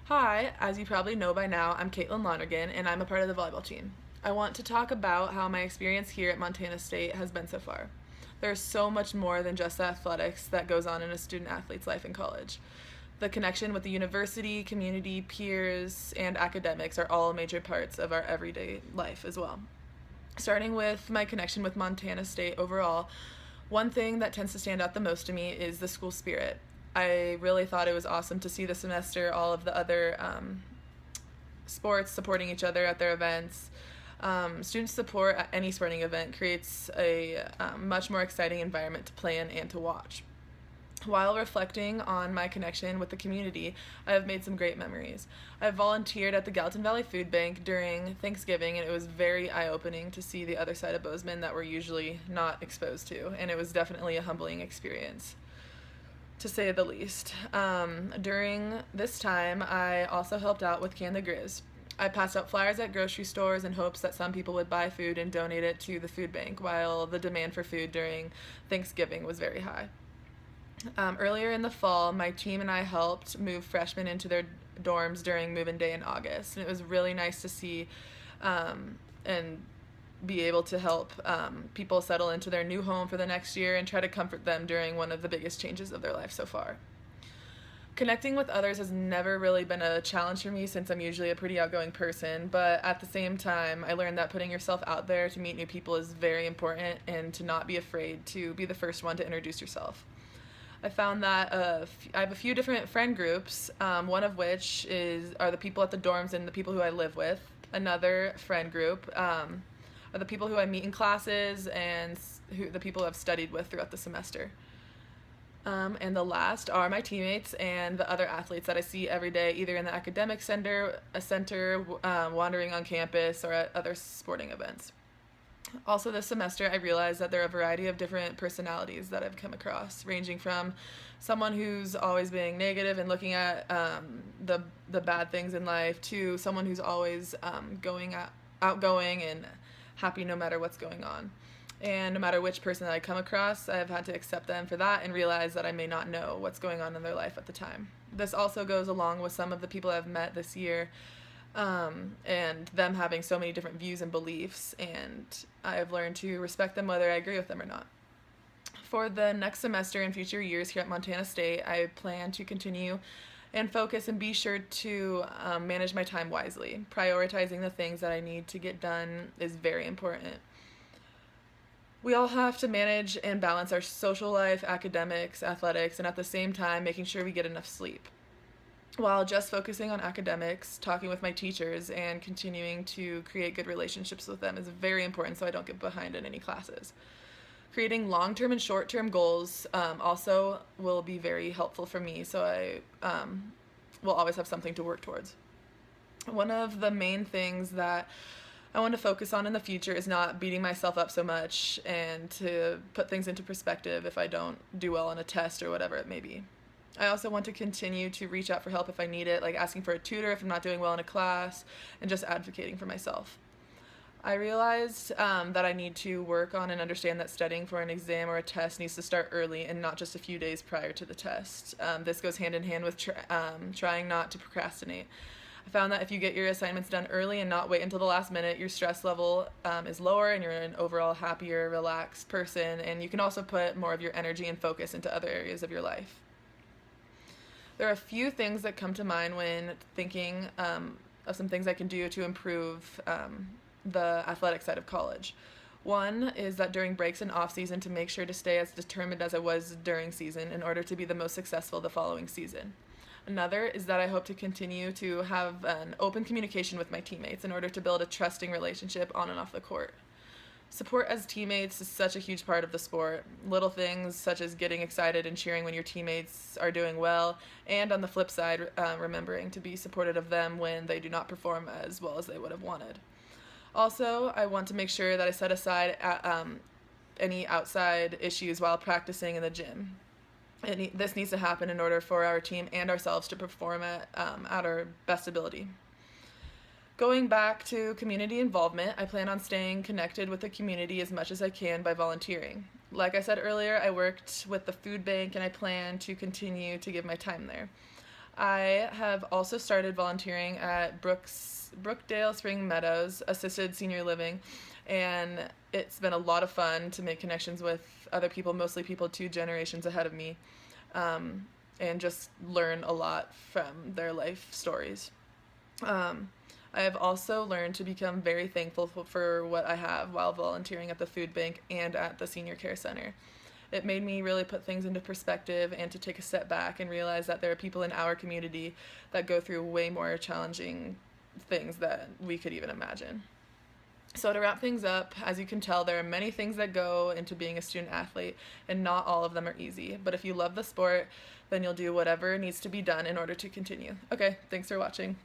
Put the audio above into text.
Hi, as you probably know by now, I'm Caitlin Lonergan and I'm a part of the volleyball team. I want to talk about how my experience here at Montana State has been so far. There's so much more than just the athletics that goes on in a student athlete's life in college. The connection with the university, community, peers, and academics are all major parts of our everyday life as well. Starting with my connection with Montana State overall, one thing that tends to stand out the most to me is the school spirit. I really thought it was awesome to see this semester all of the other sports supporting each other at their events. Student support at any sporting event creates a much more exciting environment to play in and to watch. While reflecting on my connection with the community, I have made some great memories. I volunteered at the Gallatin Valley Food Bank during Thanksgiving, and it was very eye opening to see the other side of Bozeman that we're usually not exposed to, and it was definitely a humbling experience, to say the least. During this time, I also helped out with Can the Grizz. I passed out flyers at grocery stores in hopes that some people would buy food and donate it to the food bank, while the demand for food during Thanksgiving was very high. Earlier in the fall, my team and I helped move freshmen into their dorms during move-in day in August, and it was really nice to see and be able to help people settle into their new home for the next year and try to comfort them during one of the biggest changes of their life so far. Connecting with others has never really been a challenge for me since I'm usually a pretty outgoing person, but at the same time, I learned that putting yourself out there to meet new people is very important and to not be afraid to be the first one to introduce yourself. I found that I have a few different friend groups, one of which are the people at the dorms and the people who I live with. Another friend group are the people who I meet in classes and the people I've studied with throughout the semester. And the last are my teammates and the other athletes that I see every day, either in the academic center, wandering on campus, or at other sporting events. Also, this semester, I realized that there are a variety of different personalities that I've come across, ranging from someone who's always being negative and looking at the bad things in life to someone who's always outgoing and happy no matter what's going on. And no matter which person that I come across, I've had to accept them for that and realize that I may not know what's going on in their life at the time. This also goes along with some of the people I've met this year, and them having so many different views and beliefs, and I've learned to respect them whether I agree with them or not. For the next semester and future years here at Montana State, I plan to continue and focus and be sure to manage my time wisely. Prioritizing the things that I need to get done is very important. We all have to manage and balance our social life, academics, athletics, and at the same time making sure we get enough sleep. While just focusing on academics, talking with my teachers, and continuing to create good relationships with them is very important so I don't get behind in any classes. Creating long-term and short-term goals also will be very helpful for me, so I will always have something to work towards. One of the main things that I want to focus on in the future is not beating myself up so much and to put things into perspective if I don't do well on a test or whatever it may be. I also want to continue to reach out for help if I need it, like asking for a tutor if I'm not doing well in a class, and just advocating for myself. I realized that I need to work on and understand that studying for an exam or a test needs to start early and not just a few days prior to the test. This goes hand in hand with trying not to procrastinate. I found that if you get your assignments done early and not wait until the last minute, your stress level is lower and you're an overall happier, relaxed person, and you can also put more of your energy and focus into other areas of your life. There are a few things that come to mind when thinking of some things I can do to improve the athletic side of college. One is that during breaks and off season to make sure to stay as determined as I was during season in order to be the most successful the following season. Another is that I hope to continue to have an open communication with my teammates in order to build a trusting relationship on and off the court. Support as teammates is such a huge part of the sport. Little things such as getting excited and cheering when your teammates are doing well, and on the flip side, remembering to be supportive of them when they do not perform as well as they would have wanted. Also, I want to make sure that I set aside any outside issues while practicing in the gym. This needs to happen in order for our team and ourselves to perform at our best ability. Going back to community involvement, I plan on staying connected with the community as much as I can by volunteering. Like I said earlier, I worked with the food bank and I plan to continue to give my time there. I have also started volunteering at Brookdale Spring Meadows Assisted Senior Living, and it's been a lot of fun to make connections with other people, mostly people 2 generations ahead of me, um, and just learn a lot from their life stories. Um, I have also learned to become very thankful for what I have while volunteering at the food bank and at the senior care center. It made me really put things into perspective and to take a step back and realize that there are people in our community that go through way more challenging things that we could even imagine. So, to wrap things up, as you can tell, there are many things that go into being a student athlete, and not all of them are easy. But if you love the sport, then you'll do whatever needs to be done in order to continue. Okay, thanks for watching.